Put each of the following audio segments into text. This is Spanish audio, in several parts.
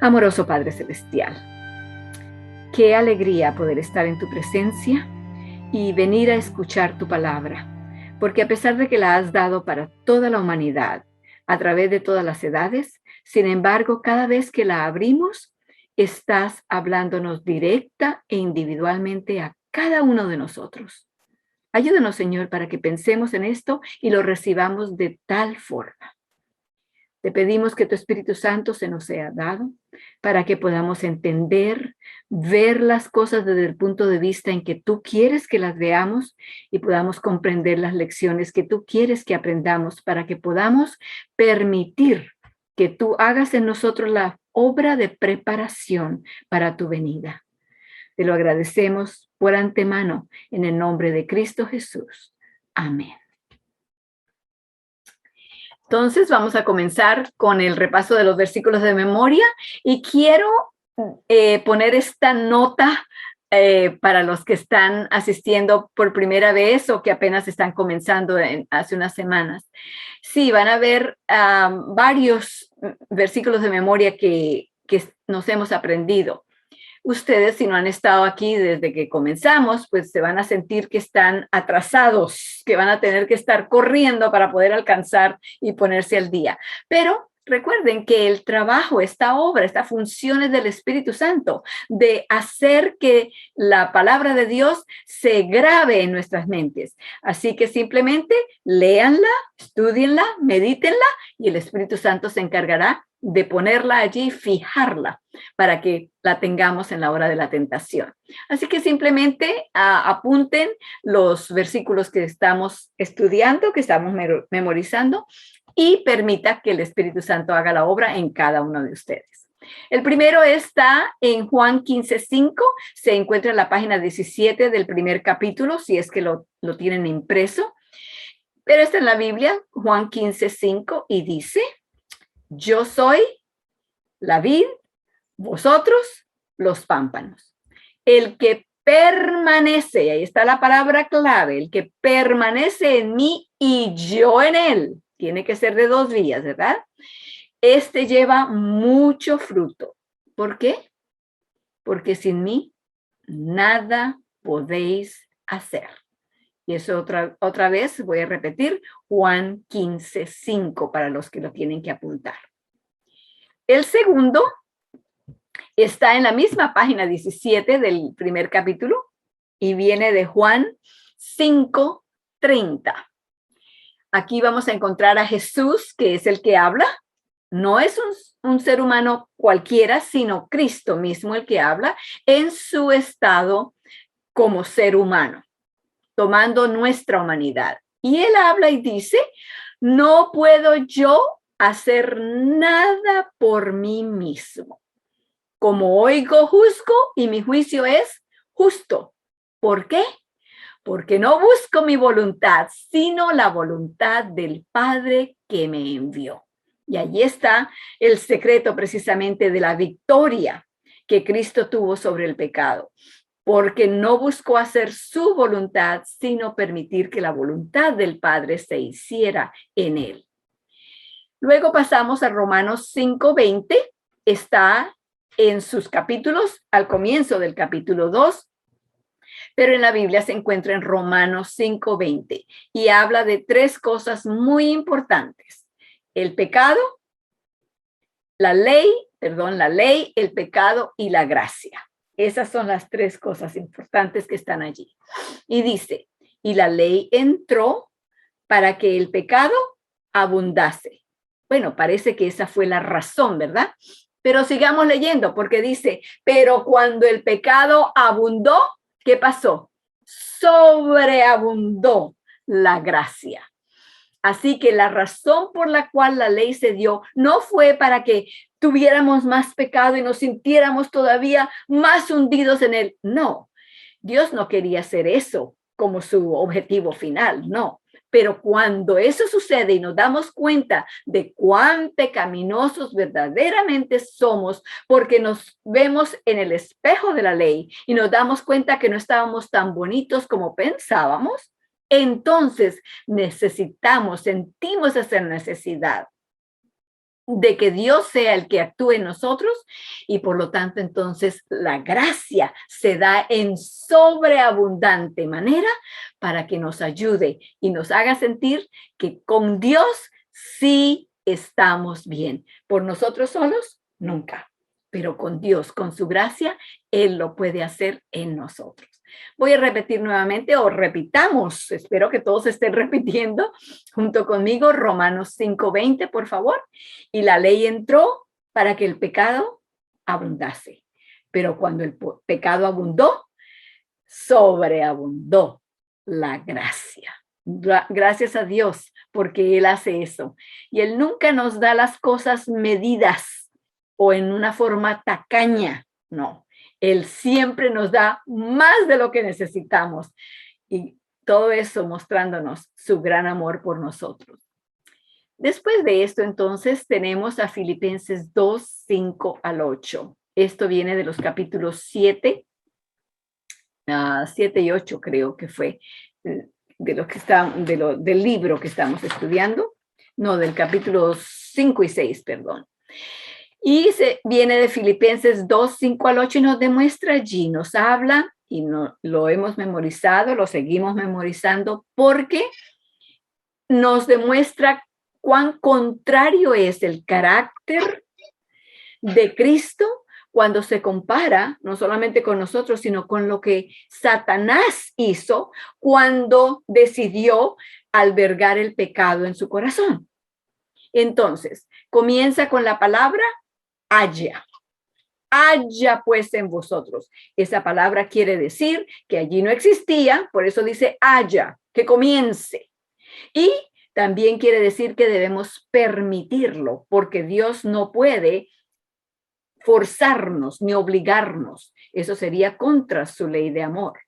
Amoroso Padre Celestial, qué alegría poder estar en tu presencia y venir a escuchar tu palabra, porque a pesar de que la has dado para toda la humanidad, a través de todas las edades, sin embargo, cada vez que la abrimos, estás hablándonos directa e individualmente a cada uno de nosotros. Ayúdanos, Señor, para que pensemos en esto y lo recibamos de tal forma. Te pedimos que tu Espíritu Santo se nos sea dado para que podamos entender, ver las cosas desde el punto de vista en que tú quieres que las veamos y podamos comprender las lecciones que tú quieres que aprendamos para que podamos permitir que tú hagas en nosotros la obra de preparación para tu venida. Te lo agradecemos por antemano en el nombre de Cristo Jesús. Amén. Entonces vamos a comenzar con el repaso de los versículos de memoria y quiero poner esta nota para los que están asistiendo por primera vez o que apenas están comenzando hace unas semanas. Sí, van a ver varios versículos de memoria que nos hemos aprendido. Ustedes, si no han estado aquí desde que comenzamos, pues se van a sentir que están atrasados, que van a tener que estar corriendo para poder alcanzar y ponerse al día. Pero recuerden que el trabajo, esta obra, esta función es del Espíritu Santo, de hacer que la palabra de Dios se grabe en nuestras mentes. Así que simplemente léanla, estudienla, medítenla y el Espíritu Santo se encargará de ponerla allí, fijarla, para que la tengamos en la hora de la tentación. Así que simplemente apunten los versículos que estamos estudiando, que estamos memorizando, y permita que el Espíritu Santo haga la obra en cada uno de ustedes. El primero está en Juan 15:5, se encuentra en la página 17 del primer capítulo, si es que lo tienen impreso, pero está en la Biblia, Juan 15:5, y dice: yo soy la vid, vosotros los pámpanos. El que permanece, ahí está la palabra clave, el que permanece en mí y yo en él, tiene que ser de dos vías, ¿verdad? Este lleva mucho fruto. ¿Por qué? Porque sin mí nada podéis hacer. Y eso otra vez voy a repetir, Juan 15:5 para los que lo tienen que apuntar. El segundo está en la misma página 17 del primer capítulo y viene de Juan 5:30. Aquí vamos a encontrar a Jesús, que es el que habla. No es un ser humano cualquiera, sino Cristo mismo el que habla en su estado como ser humano, tomando nuestra humanidad. Y él habla y dice: no puedo yo hacer nada por mí mismo. Como oigo, juzgo y mi juicio es justo. ¿Por qué? Porque no busco mi voluntad, sino la voluntad del Padre que me envió. Y allí está el secreto precisamente de la victoria que Cristo tuvo sobre el pecado. Porque no buscó hacer su voluntad, sino permitir que la voluntad del Padre se hiciera en él. Luego pasamos a Romanos 5:20. Está en sus capítulos, al comienzo del capítulo 2, pero en la Biblia se encuentra en Romanos 5:20 y habla de tres cosas muy importantes: el pecado, la ley, el pecado y la gracia. Esas son las tres cosas importantes que están allí. Y dice: y la ley entró para que el pecado abundase. Bueno, parece que esa fue la razón, ¿verdad? Pero sigamos leyendo, porque dice: pero cuando el pecado abundó, ¿qué pasó? Sobreabundó la gracia. Así que la razón por la cual la ley se dio no fue para que tuviéramos más pecado y nos sintiéramos todavía más hundidos en él. No, Dios no quería hacer eso como su objetivo final, no. Pero cuando eso sucede y nos damos cuenta de cuán pecaminosos verdaderamente somos, porque nos vemos en el espejo de la ley y nos damos cuenta que no estábamos tan bonitos como pensábamos, entonces sentimos esa necesidad de que Dios sea el que actúe en nosotros y por lo tanto entonces la gracia se da en sobreabundante manera para que nos ayude y nos haga sentir que con Dios sí estamos bien. Por nosotros solos, nunca, pero con Dios, con su gracia, Él lo puede hacer en nosotros. Voy a repetir nuevamente o repitamos, espero que todos estén repitiendo junto conmigo Romanos 5:20, por favor. Y la ley entró para que el pecado abundase. Pero cuando el pecado abundó, sobreabundó la gracia. Gracias a Dios, porque Él hace eso. Y Él nunca nos da las cosas medidas o en una forma tacaña, no. Él siempre nos da más de lo que necesitamos. Y todo eso mostrándonos su gran amor por nosotros. Después de esto, entonces, tenemos a Filipenses 2:5-8. Esto viene de los capítulos 7 y 8, creo que fue, de lo que está, del libro que estamos estudiando. No, del capítulo 5 y 6, perdón. Y viene de Filipenses 2:5-8 y nos demuestra allí, nos habla y lo hemos memorizado, lo seguimos memorizando porque nos demuestra cuán contrario es el carácter de Cristo cuando se compara no solamente con nosotros, sino con lo que Satanás hizo cuando decidió albergar el pecado en su corazón. Entonces, comienza con la palabra haya. Haya pues en vosotros. Esa palabra quiere decir que allí no existía, por eso dice haya, que comience. Y también quiere decir que debemos permitirlo, porque Dios no puede forzarnos ni obligarnos. Eso sería contra su ley de amor.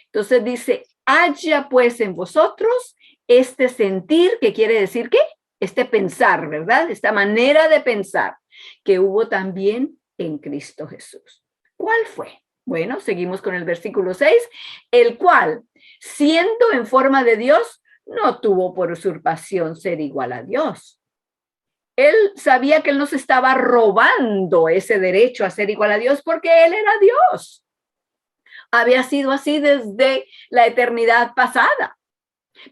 Entonces dice, haya pues en vosotros este sentir, que quiere decir ¿qué? Este pensar, ¿verdad? Esta manera de pensar que hubo también en Cristo Jesús. ¿Cuál fue? Bueno, seguimos con el versículo 6, el cual, siendo en forma de Dios, no tuvo por usurpación ser igual a Dios. Él sabía que él nos estaba robando ese derecho a ser igual a Dios porque él era Dios. Había sido así desde la eternidad pasada.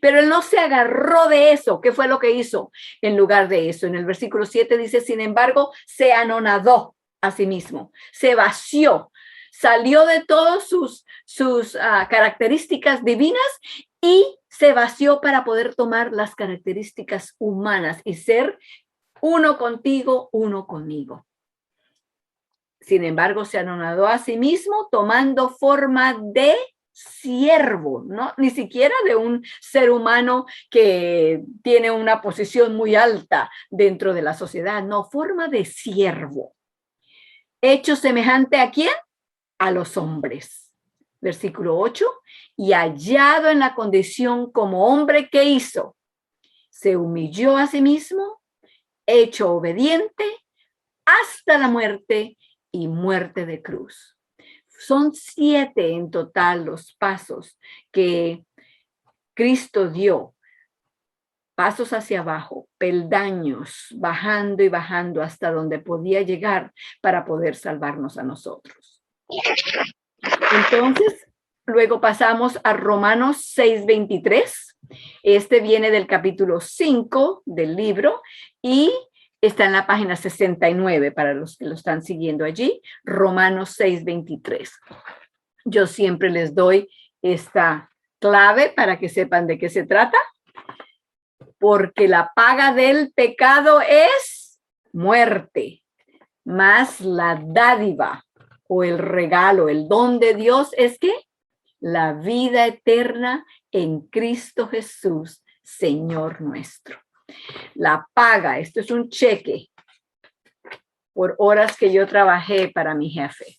Pero él no se agarró de eso. ¿Qué fue lo que hizo en lugar de eso? En el versículo 7 dice, sin embargo, se anonadó a sí mismo, se vació, salió de todas sus características divinas y se vació para poder tomar las características humanas y ser uno contigo, uno conmigo. Sin embargo, se anonadó a sí mismo tomando forma de siervo, ¿no? Ni siquiera de un ser humano que tiene una posición muy alta dentro de la sociedad, no, forma de siervo. Hecho semejante ¿a quién? A los hombres. Versículo 8, y hallado en la condición como hombre, ¿qué hizo? Se humilló a sí mismo, hecho obediente hasta la muerte y muerte de cruz. Son 7 en total los pasos que Cristo dio. Pasos hacia abajo, peldaños, bajando y bajando hasta donde podía llegar para poder salvarnos a nosotros. Entonces, luego pasamos a Romanos 6:23. Este viene del capítulo 5 del libro y está en la página 69 para los que lo están siguiendo allí, Romanos 6:23. Yo siempre les doy esta clave para que sepan de qué se trata, porque la paga del pecado es muerte, más la dádiva o el regalo, el don de Dios es ¿qué? La vida eterna en Cristo Jesús, Señor nuestro. La paga, esto es un cheque por horas que yo trabajé para mi jefe.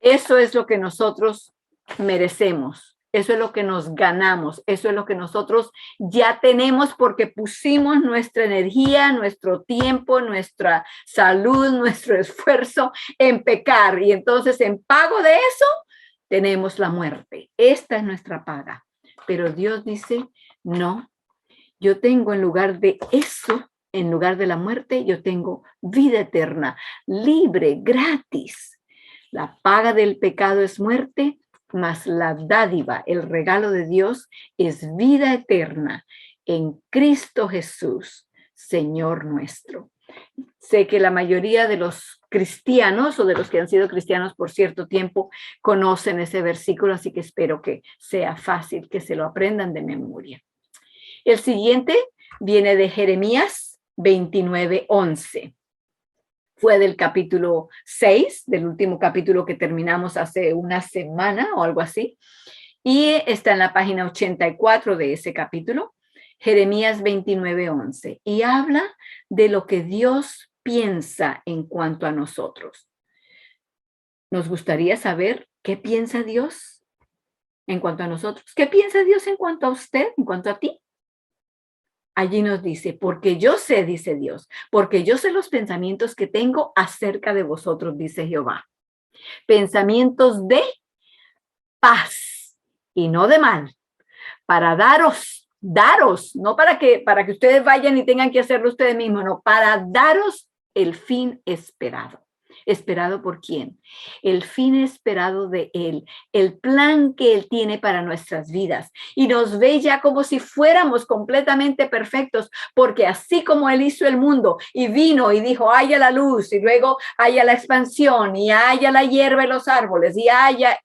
Eso es lo que nosotros merecemos. Eso es lo que nos ganamos. Eso es lo que nosotros ya tenemos porque pusimos nuestra energía, nuestro tiempo, nuestra salud, nuestro esfuerzo en pecar. Y entonces en pago de eso tenemos la muerte. Esta es nuestra paga. Pero Dios dice, no, yo tengo en lugar de eso, en lugar de la muerte, yo tengo vida eterna, libre, gratis. La paga del pecado es muerte, mas la dádiva, el regalo de Dios, es vida eterna en Cristo Jesús, Señor nuestro. Sé que la mayoría de los cristianos o de los que han sido cristianos por cierto tiempo conocen ese versículo, así que espero que sea fácil que se lo aprendan de memoria. El siguiente viene de Jeremías 29:11. Fue del capítulo 6, del último capítulo que terminamos hace una semana o algo así. Y está en la página 84 de ese capítulo, Jeremías 29:11. Y habla de lo que Dios piensa en cuanto a nosotros. Nos gustaría saber qué piensa Dios en cuanto a nosotros. ¿Qué piensa Dios en cuanto a usted, en cuanto a ti? Allí nos dice, porque yo sé, dice Dios, porque yo sé los pensamientos que tengo acerca de vosotros, dice Jehová. Pensamientos de paz y no de mal, para daros, no para que ustedes vayan y tengan que hacerlo ustedes mismos, no, para daros el fin esperado. ¿Esperado por quién? El fin esperado de Él, el plan que Él tiene para nuestras vidas. Y nos ve ya como si fuéramos completamente perfectos, porque así como Él hizo el mundo y vino y dijo, haya la luz, y luego haya la expansión, y haya la hierba y los árboles, y haya,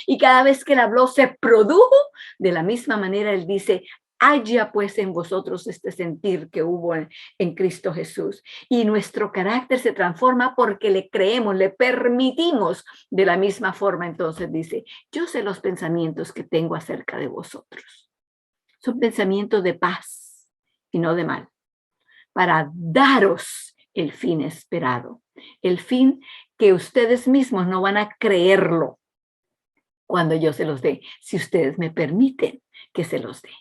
y cada vez que Él habló se produjo, de la misma manera Él dice, haya pues en vosotros este sentir que hubo en Cristo Jesús. Y nuestro carácter se transforma porque le creemos, le permitimos de la misma forma. Entonces dice, yo sé los pensamientos que tengo acerca de vosotros. Son pensamientos de paz y no de mal, para daros el fin esperado. El fin que ustedes mismos no van a creerlo cuando yo se los dé, si ustedes me permiten que se los dé.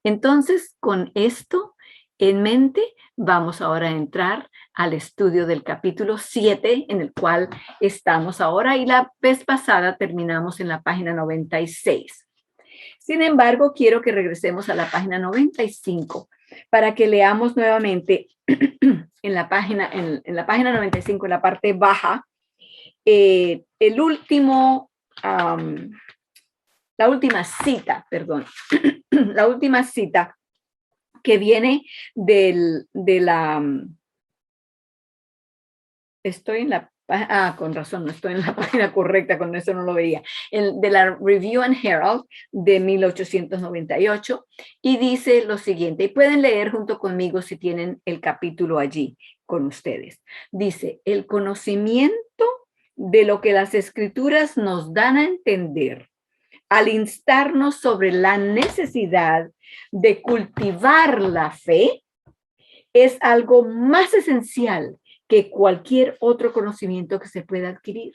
Entonces, con esto en mente, vamos ahora a entrar al estudio del capítulo 7, en el cual estamos ahora, y la vez pasada terminamos en la página 96. Sin embargo, quiero que regresemos a la página 95 para que leamos nuevamente en la página 95, en la parte baja, el último... la última cita, perdón, la última cita que viene de la, estoy en la, con razón, no estoy en la página correcta, con eso no lo veía, de la Review and Herald de 1898, y dice lo siguiente, y pueden leer junto conmigo si tienen el capítulo allí con ustedes. Dice, el conocimiento de lo que las escrituras nos dan a entender al instarnos sobre la necesidad de cultivar la fe, es algo más esencial que cualquier otro conocimiento que se pueda adquirir.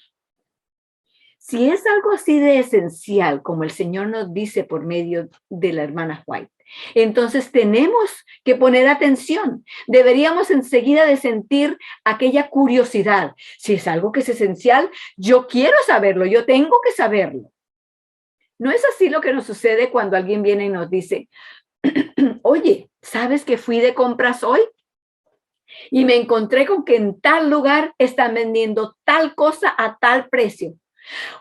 Si es algo así de esencial, como el Señor nos dice por medio de la hermana White, entonces tenemos que poner atención. Deberíamos enseguida de sentir aquella curiosidad. Si es algo que es esencial, yo quiero saberlo, yo tengo que saberlo. ¿No es así lo que nos sucede cuando alguien viene y nos dice, oye, ¿sabes que fui de compras hoy? Y me encontré con que en tal lugar están vendiendo tal cosa a tal precio.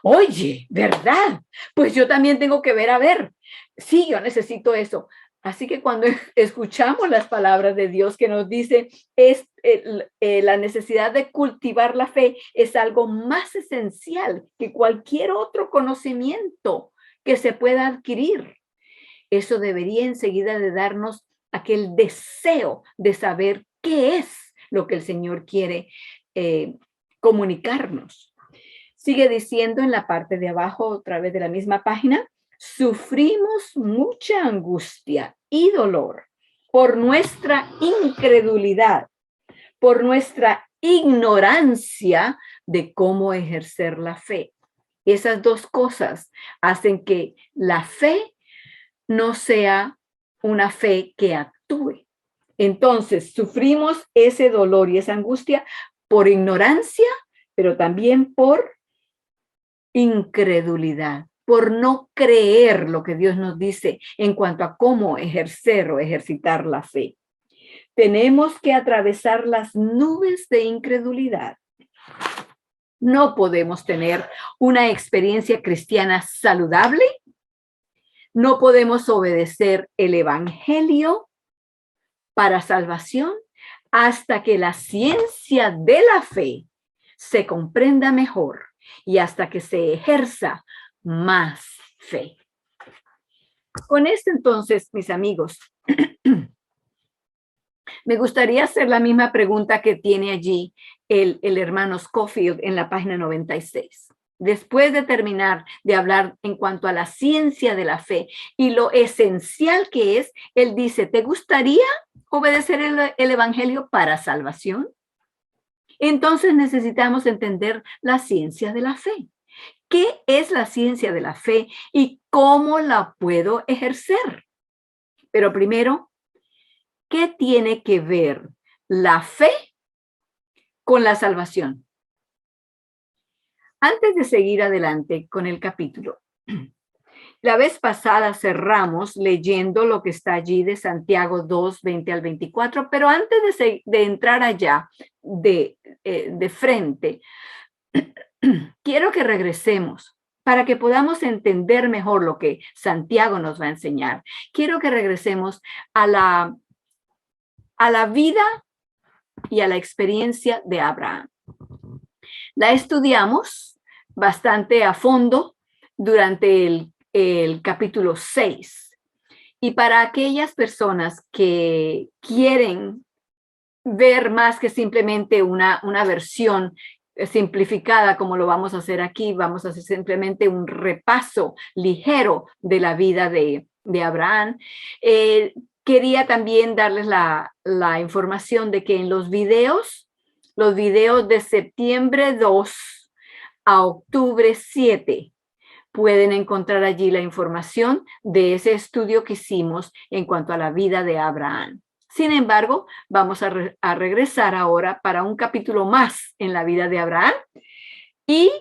Oye, ¿verdad? Pues yo también tengo que ver, a ver. Sí, yo necesito eso. Así que cuando escuchamos las palabras de Dios que nos dice la necesidad de cultivar la fe es algo más esencial que cualquier otro conocimiento que se pueda adquirir. Eso debería enseguida de darnos aquel deseo de saber qué es lo que el Señor quiere comunicarnos. Sigue diciendo en la parte de abajo, otra vez de la misma página, sufrimos mucha angustia y dolor por nuestra incredulidad, por nuestra ignorancia de cómo ejercer la fe. Esas dos cosas hacen que la fe no sea una fe que actúe. Entonces, sufrimos ese dolor y esa angustia por ignorancia, pero también por incredulidad, por no creer lo que Dios nos dice en cuanto a cómo ejercer o ejercitar la fe. tenemos que atravesar las nubes de incredulidad. No podemos tener una experiencia cristiana saludable. No podemos obedecer el evangelio para salvación hasta que la ciencia de la fe se comprenda mejor y hasta que se ejerza más fe. Con esto entonces, mis amigos, me gustaría hacer la misma pregunta que tiene allí el hermano Scofield en la página 96. Después de terminar de hablar en cuanto a la ciencia de la fe y lo esencial que es, él dice, ¿te gustaría obedecer el evangelio para salvación? Entonces necesitamos entender la ciencia de la fe. ¿Qué es la ciencia de la fe y cómo la puedo ejercer? Pero primero, ¿qué tiene que ver la fe con la salvación? Antes de seguir adelante con el capítulo, la vez pasada cerramos leyendo lo que está allí de Santiago 2, 20 al 24, pero antes de entrar allá de frente, quiero que regresemos para que podamos entender mejor lo que Santiago nos va a enseñar. Quiero que regresemos a la vida y a la experiencia de Abraham. La estudiamos bastante a fondo durante el capítulo 6. Y para aquellas personas que quieren ver más que simplemente una versión simplificada como lo vamos a hacer aquí, vamos a hacer simplemente un repaso ligero de la vida de Abraham. Quería también darles la información de que en los videos de septiembre 2 a octubre 7, pueden encontrar allí la información de ese estudio que hicimos en cuanto a la vida de Abraham. Sin embargo, vamos a regresar ahora para un capítulo más en la vida de Abraham. Y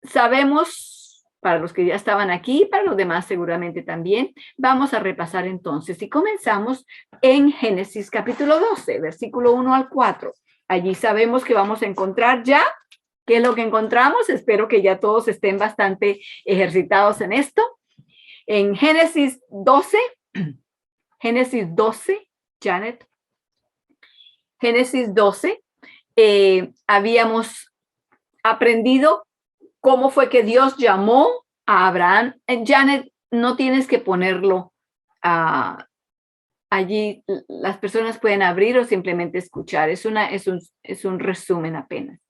sabemos, para los que ya estaban aquí, para los demás seguramente también, vamos a repasar entonces. Y comenzamos en Génesis capítulo 12, versículo 1 al 4. Allí sabemos que vamos a encontrar ya qué es lo que encontramos. Espero que ya todos estén bastante ejercitados en esto. En Génesis 12, Janet, Génesis 12, habíamos aprendido cómo fue que Dios llamó a Abraham. Janet, no tienes que ponerlo allí, las personas pueden abrir o simplemente escuchar. Es un resumen apenas.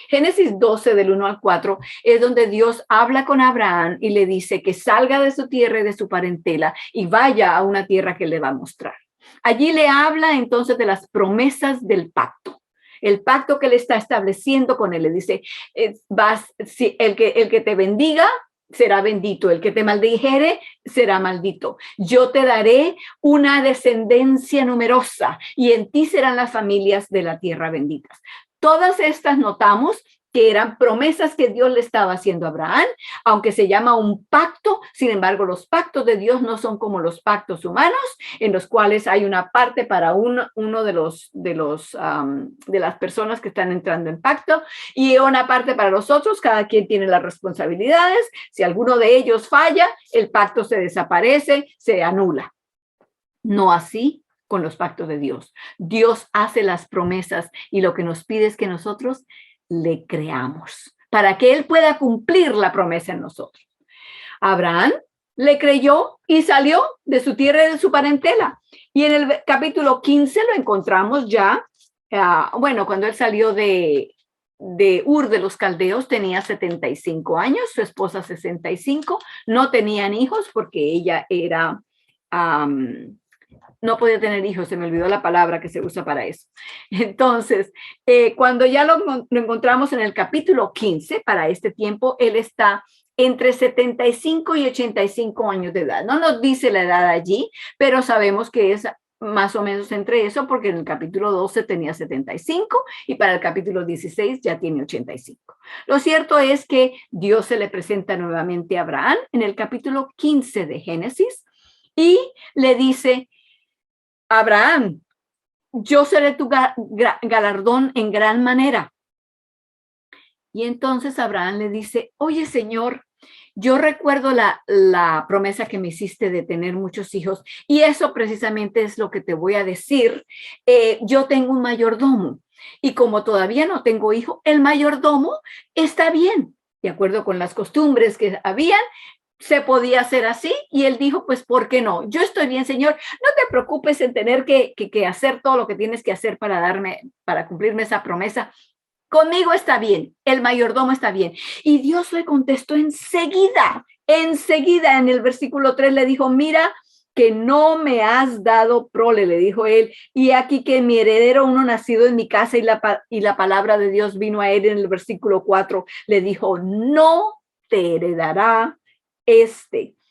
Génesis 12, del 1 al 4, es donde Dios habla con Abraham y le dice que salga de su tierra y de su parentela y vaya a una tierra que le va a mostrar. Allí le habla entonces de las promesas del pacto. El pacto que él está estableciendo con él. Le dice, el que te bendiga será bendito, el que te maldijere será maldito. Yo te daré una descendencia numerosa y en ti serán las familias de la tierra benditas. Todas estas notamos que eran promesas que Dios le estaba haciendo a Abraham, aunque se llama un pacto. Sin embargo, los pactos de Dios no son como los pactos humanos, en los cuales hay una parte para uno de las personas que están entrando en pacto y una parte para los otros. Cada quien tiene las responsabilidades. Si alguno de ellos falla, el pacto se desaparece, se anula. No así con los pactos de Dios. Dios hace las promesas y lo que nos pide es que nosotros le creamos para que él pueda cumplir la promesa en nosotros. Abraham le creyó y salió de su tierra y de su parentela. Y en el capítulo 15 lo encontramos ya, cuando él salió de Ur de los Caldeos, tenía 75 años, su esposa 65, no tenían hijos porque ella era... no podía tener hijos, se me olvidó la palabra que se usa para eso. Entonces, cuando ya lo encontramos en el capítulo 15, para este tiempo, él está entre 75 y 85 años de edad. No nos dice la edad allí, pero sabemos que es más o menos entre eso, porque en el capítulo 12 tenía 75 y para el capítulo 16 ya tiene 85. Lo cierto es que Dios se le presenta nuevamente a Abraham en el capítulo 15 de Génesis y le dice: Abraham, yo seré tu galardón en gran manera. Y entonces Abraham le dice, oye, Señor, yo recuerdo la promesa que me hiciste de tener muchos hijos y eso precisamente es lo que te voy a decir. Yo tengo un mayordomo y como todavía no tengo hijo, el mayordomo está bien, de acuerdo con las costumbres que habían, se podía hacer así y él dijo, pues, ¿por qué no? Yo estoy bien, Señor, no te preocupes en tener que hacer todo lo que tienes que hacer para cumplirme esa promesa. Conmigo está bien, el mayordomo está bien. Y Dios le contestó enseguida en el versículo 3 le dijo, mira que no me has dado prole, le dijo él, y aquí que mi heredero uno nacido en mi casa y la palabra de Dios vino a él en el versículo 4, le dijo, no te heredará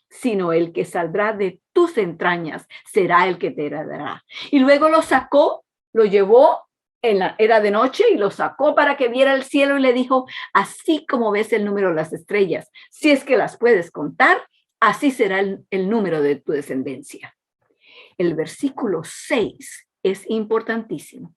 sino el que saldrá de tus entrañas será el que te heredará. Y luego lo sacó, lo llevó, era de noche y lo sacó para que viera el cielo y le dijo, así como ves el número de las estrellas, si es que las puedes contar, así será el número de tu descendencia. El versículo 6 es importantísimo.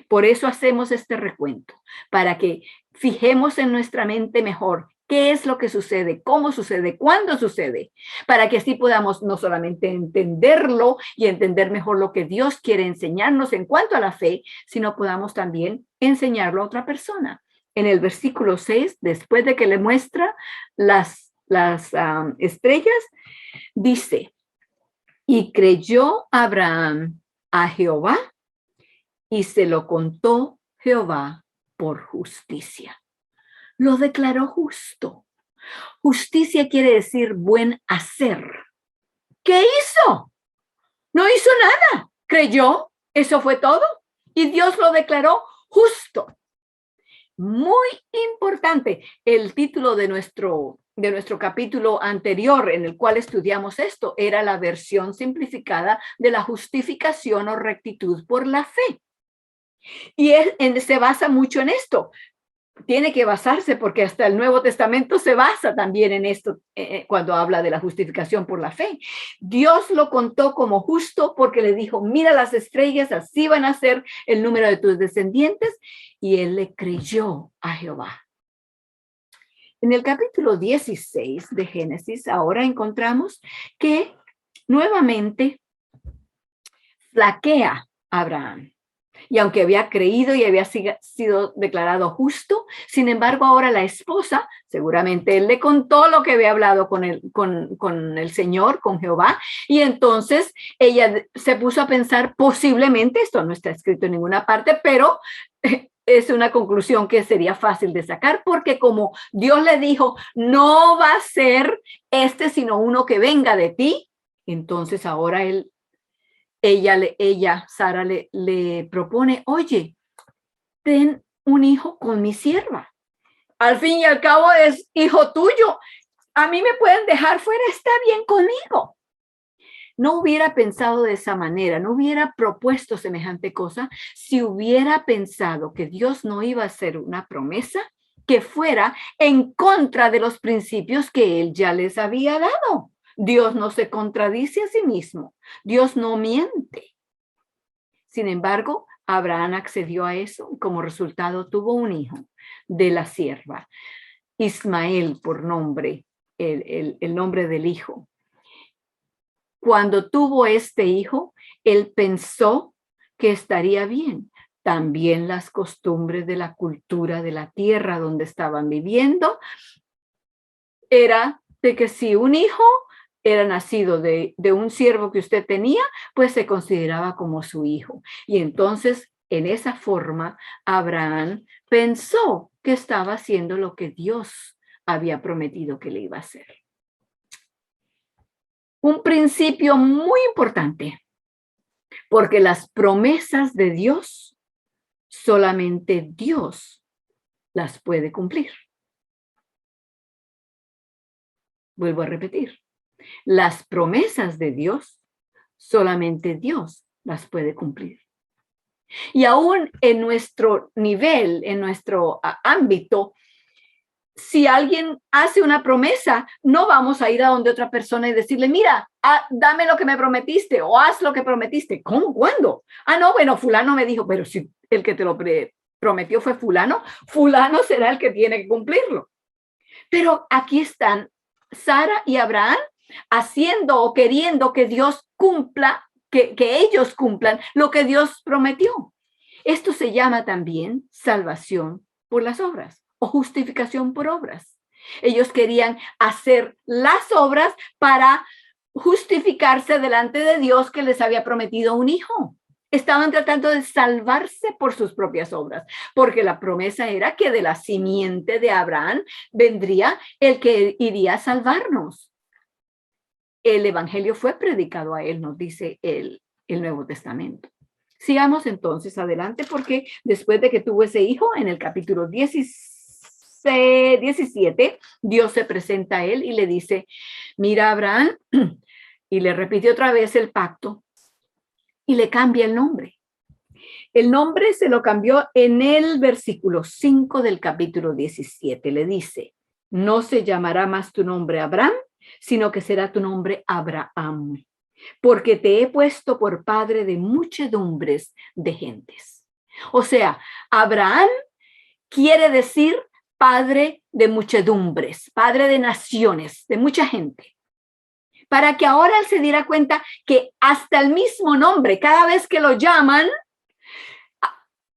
Por eso hacemos este recuento, para que fijemos en nuestra mente mejor qué es lo que sucede, cómo sucede, cuándo sucede, para que así podamos no solamente entenderlo y entender mejor lo que Dios quiere enseñarnos en cuanto a la fe, sino podamos también enseñarlo a otra persona. En el versículo 6, después de que le muestra las estrellas, dice, y creyó Abraham a Jehová y se lo contó Jehová por justicia. Lo declaró justo. Justicia quiere decir buen hacer. ¿Qué hizo? No hizo nada. Creyó. Eso fue todo. Y Dios lo declaró justo. Muy importante. El título de nuestro capítulo anterior en el cual estudiamos esto era la versión simplificada de la justificación o rectitud por la fe. Y se basa mucho en esto. Tiene que basarse porque hasta el Nuevo Testamento se basa también en esto cuando habla de la justificación por la fe. Dios lo contó como justo porque le dijo, mira las estrellas, así van a ser el número de tus descendientes, y él le creyó a Jehová. En el capítulo 16 de Génesis ahora encontramos que nuevamente flaquea Abraham. Y aunque había creído y había sido declarado justo, sin embargo ahora la esposa, seguramente él le contó lo que había hablado con el Señor, con Jehová, y entonces ella se puso a pensar posiblemente, esto no está escrito en ninguna parte, pero es una conclusión que sería fácil de sacar, porque como Dios le dijo, no va a ser sino uno que venga de ti, entonces ahora Sara le propone, oye, ten un hijo con mi sierva. Al fin y al cabo es hijo tuyo. A mí me pueden dejar fuera, está bien conmigo. No hubiera pensado de esa manera, no hubiera propuesto semejante cosa si hubiera pensado que Dios no iba a hacer una promesa que fuera en contra de los principios que él ya les había dado. Dios no se contradice a sí mismo. Dios no miente. Sin embargo, Abraham accedió a eso y como resultado tuvo un hijo de la sierva, Ismael por nombre, el nombre del hijo. Cuando tuvo este hijo, él pensó que estaría bien. También las costumbres de la cultura de la tierra donde estaban viviendo era de que si un hijo era nacido de un siervo que usted tenía, pues se consideraba como su hijo. Y entonces, en esa forma, Abraham pensó que estaba haciendo lo que Dios había prometido que le iba a hacer. Un principio muy importante, porque las promesas de Dios, solamente Dios las puede cumplir. Vuelvo a repetir. Las promesas de Dios, solamente Dios las puede cumplir. Y aún en nuestro nivel, en nuestro ámbito, si alguien hace una promesa, no vamos a ir a donde otra persona y decirle, mira, dame lo que me prometiste o haz lo que prometiste. ¿Cómo? ¿Cuándo? No, bueno, fulano me dijo, pero si el que te lo prometió fue fulano, fulano será el que tiene que cumplirlo. Pero aquí están Sara y Abraham haciendo o queriendo que Dios cumpla, que ellos cumplan lo que Dios prometió. Esto se llama también salvación por las obras o justificación por obras. Ellos querían hacer las obras para justificarse delante de Dios que les había prometido un hijo. Estaban tratando de salvarse por sus propias obras, porque la promesa era que de la simiente de Abraham vendría el que iría a salvarnos. El evangelio fue predicado a él, nos dice el Nuevo Testamento. Sigamos entonces adelante, porque después de que tuvo ese hijo, en el capítulo 17, Dios se presenta a él y le dice, mira Abraham, y le repite otra vez el pacto y le cambia el nombre. El nombre se lo cambió en el versículo 5 del capítulo 17. Le dice, no se llamará más tu nombre Abraham, sino que será tu nombre Abraham, porque te he puesto por padre de muchedumbres de gentes. O sea, Abraham quiere decir padre de muchedumbres, padre de naciones, de mucha gente. Para que ahora él se diera cuenta que hasta el mismo nombre, cada vez que lo llaman,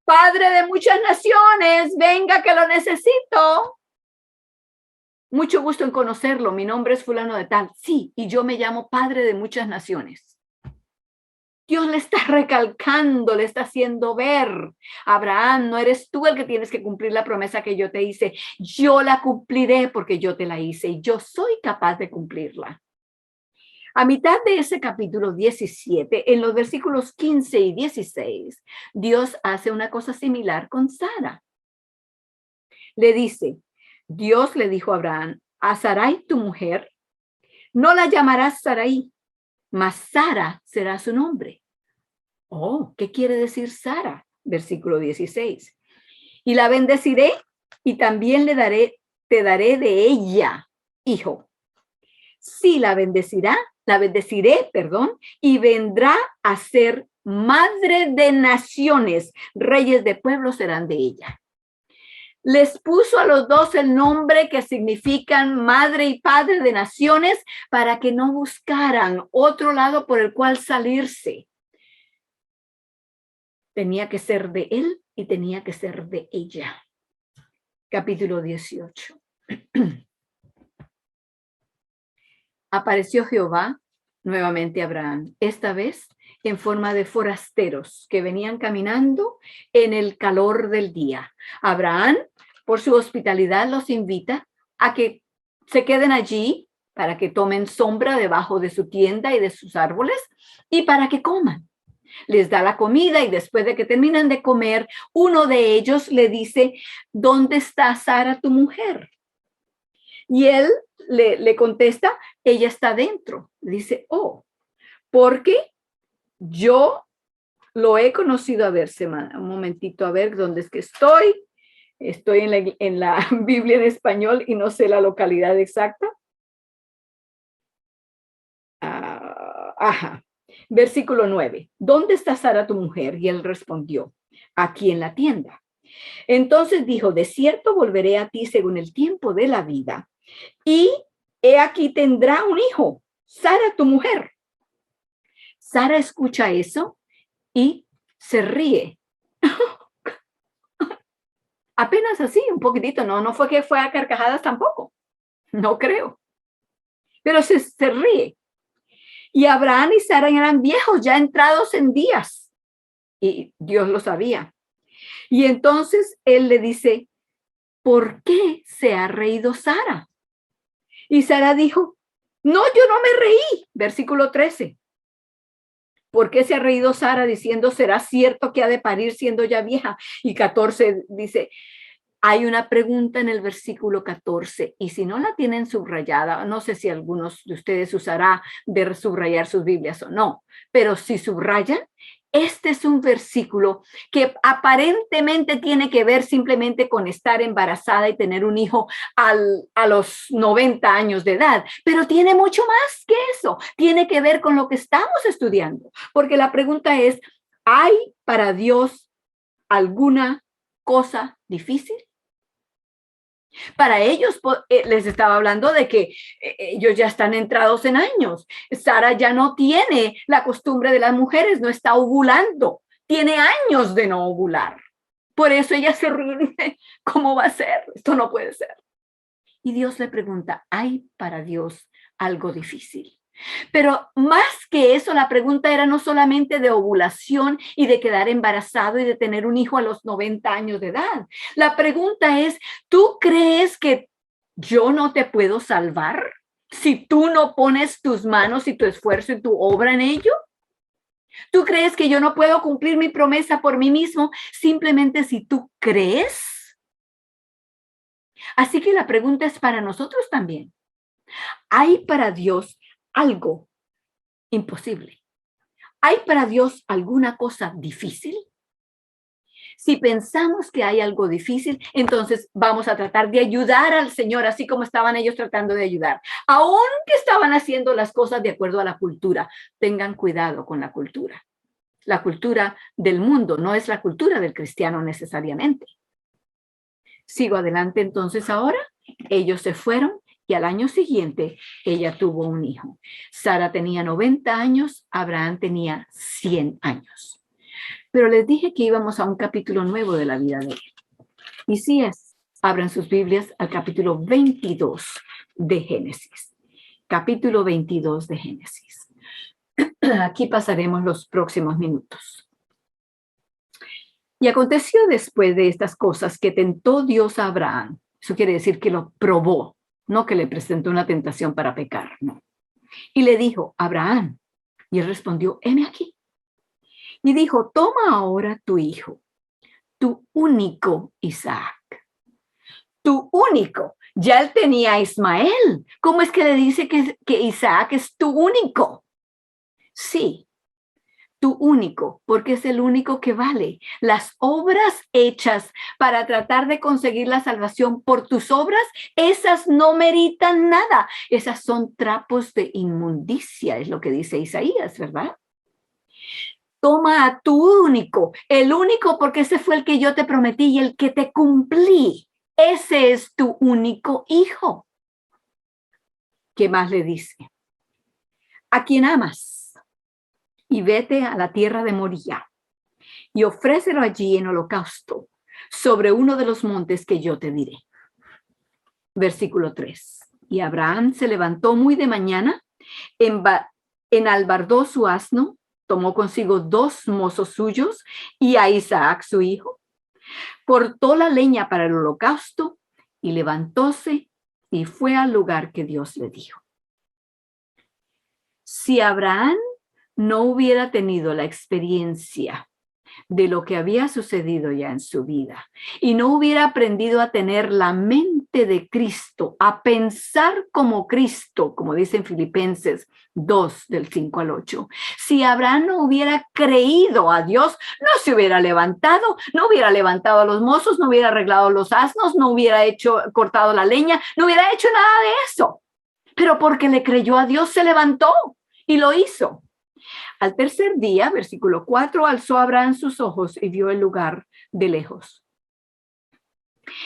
padre de muchas naciones, venga que lo necesito. Mucho gusto en conocerlo, mi nombre es fulano de tal. Sí, y yo me llamo padre de muchas naciones. Dios le está recalcando, le está haciendo ver, Abraham, no eres tú el que tienes que cumplir la promesa que yo te hice. Yo la cumpliré porque yo te la hice y yo soy capaz de cumplirla. A mitad de ese capítulo 17, en los versículos 15 y 16, Dios hace una cosa similar con Sara. Le dice, Dios le dijo a Abraham, a Sarai tu mujer, no la llamarás Sarai, mas Sara será su nombre. Oh, ¿qué quiere decir Sara? Versículo 16. Y la bendeciré y también te daré de ella, hijo. Sí, la bendeciré, y vendrá a ser madre de naciones, reyes de pueblos serán de ella. Les puso a los dos el nombre que significan madre y padre de naciones para que no buscaran otro lado por el cual salirse. Tenía que ser de él y tenía que ser de ella. Capítulo 18. Apareció Jehová nuevamente a Abraham, esta vez en forma de forasteros que venían caminando en el calor del día. Abraham, por su hospitalidad, los invita a que se queden allí para que tomen sombra debajo de su tienda y de sus árboles y para que coman. Les da la comida y después de que terminan de comer, uno de ellos le dice, ¿dónde está Sara, tu mujer? Y él le contesta, ella está dentro. Dice, oh, porque yo lo he conocido. A ver, un momentito, a ver dónde es que estoy. Estoy en la Biblia en español y no sé la localidad exacta. Ajá. Versículo 9. ¿Dónde está Sara, tu mujer? Y él respondió, aquí en la tienda. Entonces dijo, de cierto volveré a ti según el tiempo de la vida. Y he aquí tendrá un hijo, Sara, tu mujer. Sara escucha eso y se ríe. Apenas así, un poquitito, no fue que fue a carcajadas tampoco, no creo. Pero se ríe. Y Abraham y Sara eran viejos, ya entrados en días. Y Dios lo sabía. Y entonces él le dice, ¿por qué se ha reído Sara? Y Sara dijo, no, yo no me reí. Versículo 13. ¿Por qué se ha reído Sara diciendo, será cierto que ha de parir siendo ya vieja? Y 14 dice, hay una pregunta en el versículo 14 y si no la tienen subrayada, no sé si algunos de ustedes usará de subrayar sus Biblias o no, pero si subrayan, Este es un versículo que aparentemente tiene que ver simplemente con estar embarazada y tener un hijo a los 90 años de edad, pero tiene mucho más que eso. Tiene que ver con lo que estamos estudiando, porque la pregunta es, ¿hay para Dios alguna cosa difícil? Para ellos les estaba hablando de que ellos ya están entrados en años. Sara ya no tiene la costumbre de las mujeres, no está ovulando, tiene años de no ovular. Por eso ella se ríe. ¿Cómo va a ser? Esto no puede ser. Y Dios le pregunta, ¿hay para Dios algo difícil? Pero más que eso, la pregunta era no solamente de ovulación y de quedar embarazado y de tener un hijo a los 90 años de edad. La pregunta es, ¿tú crees que yo no te puedo salvar si tú no pones tus manos y tu esfuerzo y tu obra en ello? ¿Tú crees que yo no puedo cumplir mi promesa por mí mismo simplemente si tú crees? Así que la pregunta es para nosotros también. ¿Hay para Dios algo imposible? ¿Hay para Dios alguna cosa difícil? Si pensamos que hay algo difícil, entonces vamos a tratar de ayudar al Señor, así como estaban ellos tratando de ayudar, aunque estaban haciendo las cosas de acuerdo a la cultura. Tengan cuidado con la cultura. La cultura del mundo no es la cultura del cristiano necesariamente. Sigo adelante entonces ahora. Ellos se fueron y al año siguiente ella tuvo un hijo. Sara tenía 90 años, Abraham tenía 100 años. Pero les dije que íbamos a un capítulo nuevo de la vida de él. Y sí es, abran sus Biblias al capítulo 22 de Génesis. Capítulo 22 de Génesis. Aquí pasaremos los próximos minutos. Y aconteció después de estas cosas que tentó Dios a Abraham. Eso quiere decir que lo probó, no que le presentó una tentación para pecar, no. Y le dijo, Abraham, y él respondió, heme aquí. Y dijo, toma ahora tu hijo, tu único Isaac. Tu único. Ya él tenía a Ismael. ¿Cómo es que le dice que Isaac es tu único? Sí, tu único, porque es el único que vale. Las obras hechas para tratar de conseguir la salvación por tus obras, esas no meritan nada. Esas son trapos de inmundicia, es lo que dice Isaías, ¿verdad? Toma a tu único, el único porque ese fue el que yo te prometí y el que te cumplí. Ese es tu único hijo. ¿Qué más le dice? A quien amas y vete a la tierra de Moría y ofrécelo allí en holocausto sobre uno de los montes que yo te diré. Versículo 3. Y Abraham se levantó muy de mañana, enalbardó su asno, tomó consigo 2 mozos suyos y a Isaac su hijo, cortó la leña para el holocausto y levantóse y fue al lugar que Dios le dijo. Si Abraham no hubiera tenido la experiencia de lo que había sucedido ya en su vida y no hubiera aprendido a tener la mente de Cristo, a pensar como Cristo, como dicen Filipenses 2 del 5 al 8, si Abraham no hubiera creído a Dios, no se hubiera levantado, no hubiera levantado a los mozos, no hubiera arreglado los asnos, no hubiera cortado la leña, no hubiera hecho nada de eso. Pero porque le creyó a Dios, se levantó y lo hizo. Al tercer día, versículo 4, alzó Abraham sus ojos y vio el lugar de lejos.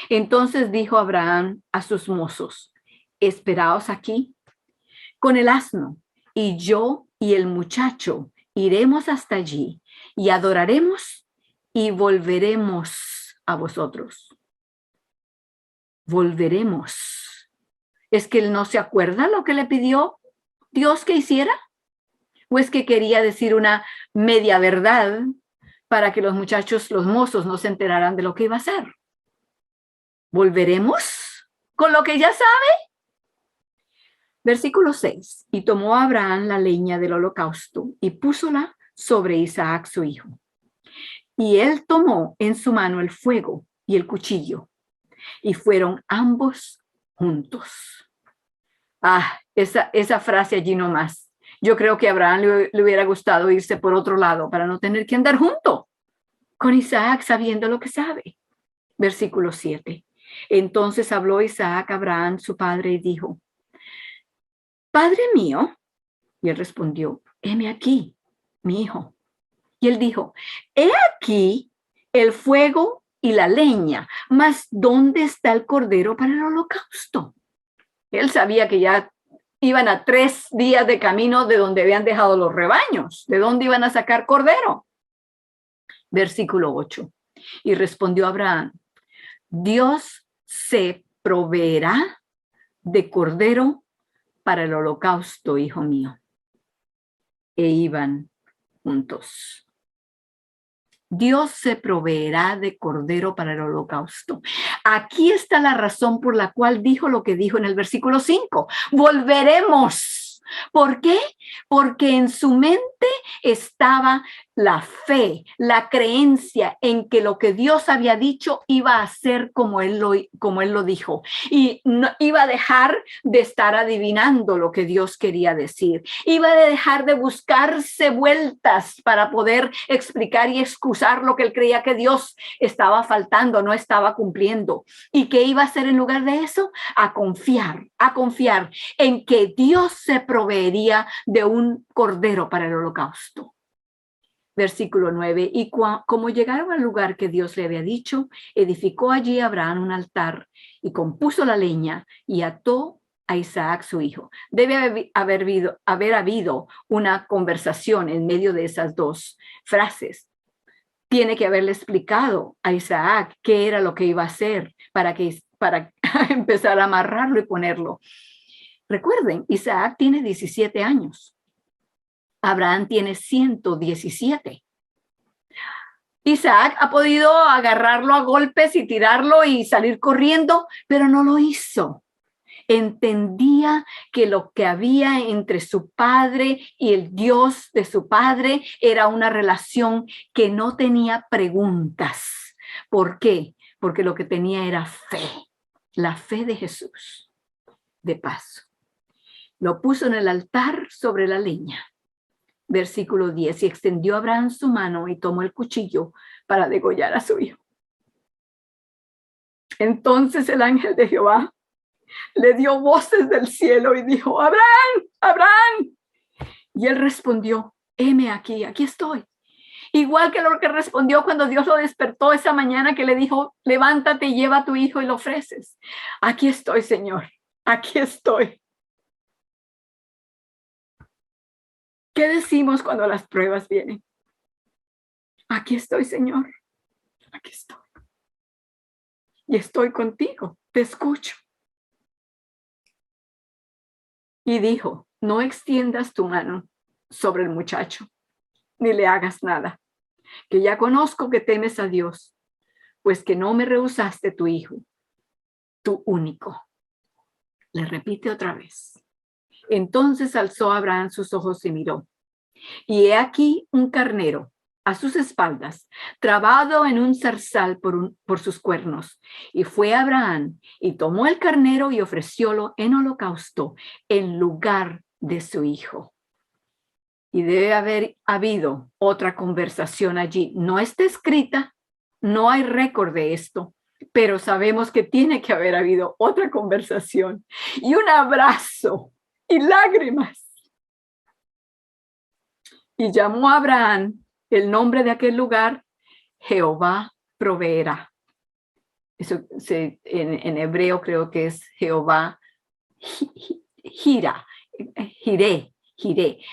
Entonces dijo Abraham a sus mozos, esperaos aquí con el asno, y yo y el muchacho iremos hasta allí y adoraremos y volveremos a vosotros. Volveremos. ¿Es que él no se acuerda lo que le pidió Dios que hiciera? ¿O es que quería decir una media verdad para que los muchachos, los mozos, no se enteraran de lo que iba a hacer? ¿Volveremos con lo que ya sabe? Versículo 6. Y tomó Abraham la leña del holocausto y púsola sobre Isaac su hijo. Y él tomó en su mano el fuego y el cuchillo, y fueron ambos juntos. Esa frase allí nomás. Yo creo que a Abraham le hubiera gustado irse por otro lado para no tener que andar junto con Isaac sabiendo lo que sabe. Versículo 7. Entonces habló Isaac a Abraham, su padre, y dijo: Padre mío. Y él respondió: heme aquí, mi hijo. Y él dijo: he aquí el fuego y la leña, mas ¿dónde está el cordero para el holocausto? Él sabía que ya iban a 3 días de camino de donde habían dejado los rebaños. ¿De dónde iban a sacar cordero? Versículo 8. Y respondió Abraham: Dios se proveerá de cordero para el holocausto, hijo mío. E iban juntos. Dios se proveerá de cordero para el holocausto. Aquí está la razón por la cual dijo lo que dijo en el versículo 5. Volveremos. ¿Por qué? Porque en su mente estaba la fe, la creencia en que lo que Dios había dicho iba a ser como él lo dijo. Y no iba a dejar de estar adivinando lo que Dios quería decir. Iba a dejar de buscarse vueltas para poder explicar y excusar lo que él creía que Dios estaba faltando, no estaba cumpliendo. ¿Y qué iba a hacer en lugar de eso? A confiar en que Dios se proveería de un cordero para el holocausto. Versículo 9. Y como llegaron al lugar que Dios le había dicho, edificó allí Abraham un altar y compuso la leña y ató a Isaac su hijo. Debe haber habido una conversación en medio de esas dos frases. Tiene que haberle explicado a Isaac qué era lo que iba a hacer para empezar a amarrarlo y ponerlo. Recuerden, Isaac tiene 17 años. Abraham tiene 117. Isaac ha podido agarrarlo a golpes y tirarlo y salir corriendo, pero no lo hizo. Entendía que lo que había entre su padre y el Dios de su padre era una relación que no tenía preguntas. ¿Por qué? Porque lo que tenía era fe, la fe de Jesús. De paso, lo puso en el altar sobre la leña. Versículo 10. Y extendió Abraham su mano y tomó el cuchillo para degollar a su hijo. Entonces el ángel de Jehová le dio voces del cielo y dijo: Abraham, Abraham. Y él respondió: heme aquí, aquí estoy. Igual que lo que respondió cuando Dios lo despertó esa mañana, que le dijo: levántate y lleva a tu hijo y lo ofreces. Aquí estoy, Señor, aquí estoy. ¿Qué decimos cuando las pruebas vienen? Aquí estoy, Señor, aquí estoy. Y estoy contigo, te escucho. Y dijo: no extiendas tu mano sobre el muchacho, ni le hagas nada, que ya conozco que temes a Dios, pues que no me rehusaste tu hijo, tu único. Le repite otra vez. Entonces alzó Abraham sus ojos y miró. Y he aquí un carnero a sus espaldas, trabado en un zarzal por sus cuernos. Y fue Abraham y tomó el carnero y ofreciólo en holocausto en lugar de su hijo. Y debe haber habido otra conversación allí. No está escrita, no hay récord de esto, pero sabemos que tiene que haber habido otra conversación y un abrazo y lágrimas. Y llamó a Abraham el nombre de aquel lugar: Jehová proveerá. Eso en hebreo creo que es Jehová Jireh, Jireh,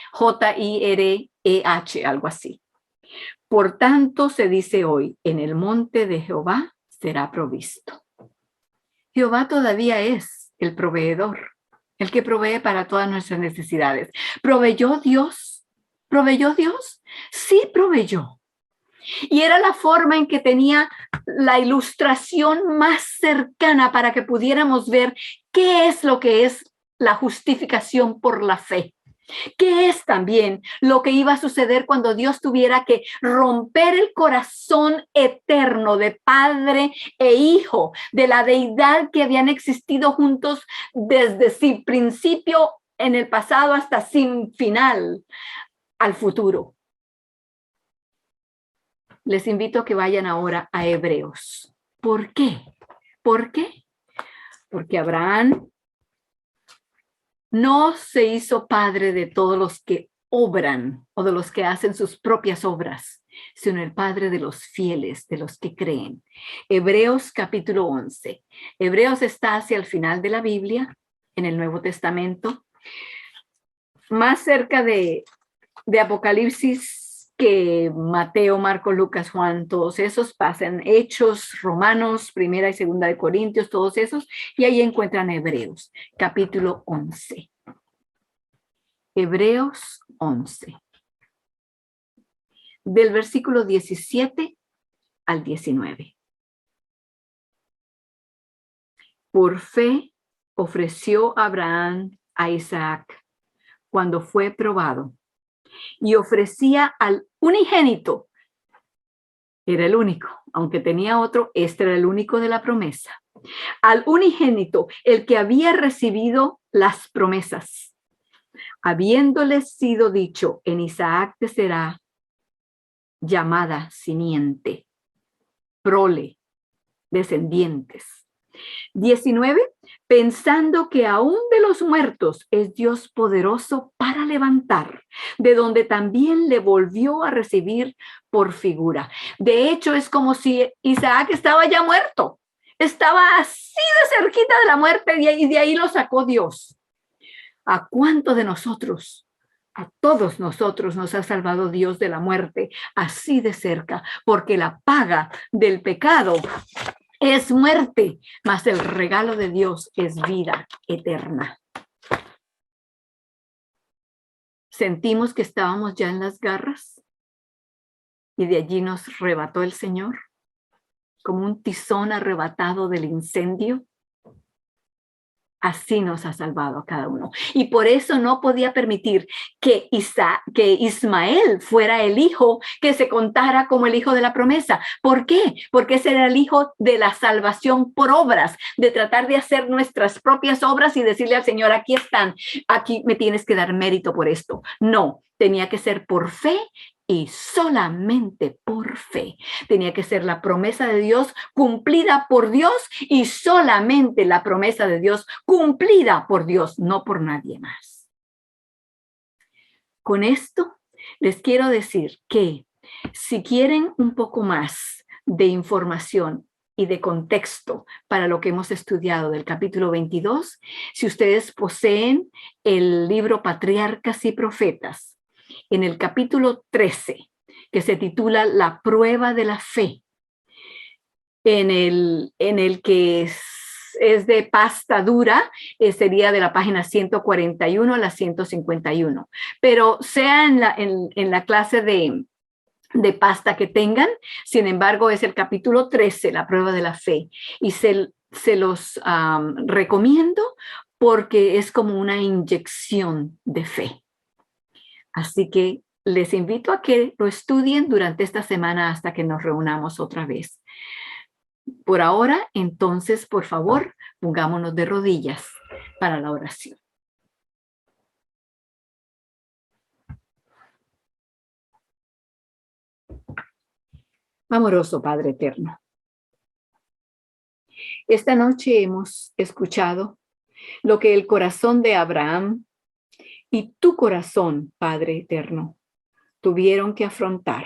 algo así. Por tanto se dice hoy: en el monte de Jehová será provisto. Jehová todavía es el proveedor, el que provee para todas nuestras necesidades. ¿Proveyó Dios? ¿Proveyó Dios? Sí, proveyó. Y era la forma en que tenía la ilustración más cercana para que pudiéramos ver qué es lo que es la justificación por la fe. ¿Qué es también lo que iba a suceder cuando Dios tuviera que romper el corazón eterno de padre e hijo, de la deidad que habían existido juntos desde su principio en el pasado hasta sin final al futuro. Les invito a que vayan ahora a Hebreos. ¿Por qué? ¿Por qué? Porque Abraham no se hizo padre de todos los que obran o de los que hacen sus propias obras, sino el padre de los fieles, de los que creen. Hebreos capítulo 11. Hebreos está hacia el final de la Biblia, en el Nuevo Testamento, más cerca de Apocalipsis que Mateo, Marcos, Lucas, Juan, todos esos pasan. Hechos, Romanos, Primera y Segunda de Corintios, todos esos, y ahí encuentran Hebreos, capítulo 11. Hebreos 11. Del versículo 17 al 19. Por fe ofreció Abraham a Isaac cuando fue probado y ofrecía al unigénito. Era el único, aunque tenía otro, este era el único de la promesa. Al unigénito, el que había recibido las promesas, habiéndole sido dicho, en Isaac te será llamada simiente, prole, descendientes. 19, pensando que aún de los muertos es Dios poderoso para levantar, de donde también le volvió a recibir por figura. De hecho, es como si Isaac estaba ya muerto, estaba así de cerquita de la muerte y de ahí lo sacó Dios. ¿A cuánto de nosotros? A todos nosotros nos ha salvado Dios de la muerte así de cerca, porque la paga del pecado es muerte, mas el regalo de Dios es vida eterna. Sentimos que estábamos ya en las garras y de allí nos arrebató el Señor, como un tizón arrebatado del incendio. Así nos ha salvado a cada uno. Y por eso no podía permitir que Ismael fuera el hijo que se contara como el hijo de la promesa. ¿Por qué? Porque ese era el hijo de la salvación por obras, de tratar de hacer nuestras propias obras y decirle al Señor, aquí están, aquí me tienes que dar mérito por esto. No, tenía que ser por fe y solamente por fe. Tenía que ser la promesa de Dios cumplida por Dios y solamente la promesa de Dios cumplida por Dios, no por nadie más. Con esto les quiero decir que si quieren un poco más de información y de contexto para lo que hemos estudiado del capítulo 22, si ustedes poseen el libro Patriarcas y Profetas, en el capítulo 13, que se titula La prueba de la fe, en el que es de pasta dura, sería de la página 141 a la 151. Pero sea en la clase de pasta que tengan, sin embargo, es el capítulo 13, la prueba de la fe. Y se los recomiendo porque es como una inyección de fe. Así que les invito a que lo estudien durante esta semana hasta que nos reunamos otra vez. Por ahora, entonces, por favor, pongámonos de rodillas para la oración. Amoroso Padre eterno, esta noche hemos escuchado lo que el corazón de Abraham y tu corazón, Padre eterno, tuvieron que afrontar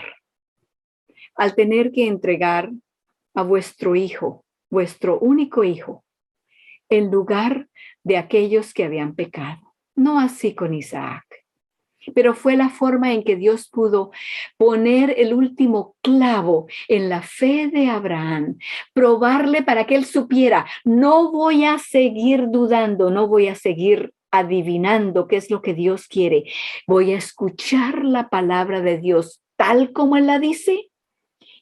al tener que entregar a vuestro hijo, vuestro único hijo, en lugar de aquellos que habían pecado. No así con Isaac, pero fue la forma en que Dios pudo poner el último clavo en la fe de Abraham, probarle para que él supiera, no voy a seguir dudando, no voy a seguir adivinando qué es lo que Dios quiere. Voy a escuchar la palabra de Dios tal como Él la dice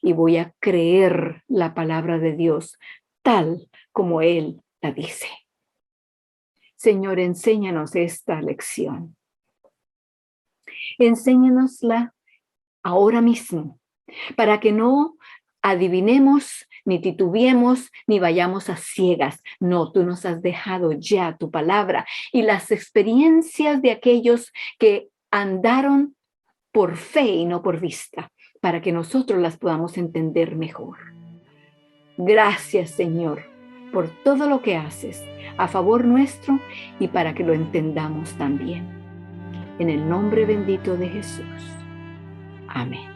y voy a creer la palabra de Dios tal como Él la dice. Señor, enséñanos esta lección. Enséñanosla ahora mismo, para que no adivinemos ni titubeemos, ni vayamos a ciegas. No, tú nos has dejado ya tu palabra y las experiencias de aquellos que andaron por fe y no por vista, para que nosotros las podamos entender mejor. Gracias, Señor, por todo lo que haces a favor nuestro y para que lo entendamos también. En el nombre bendito de Jesús. Amén.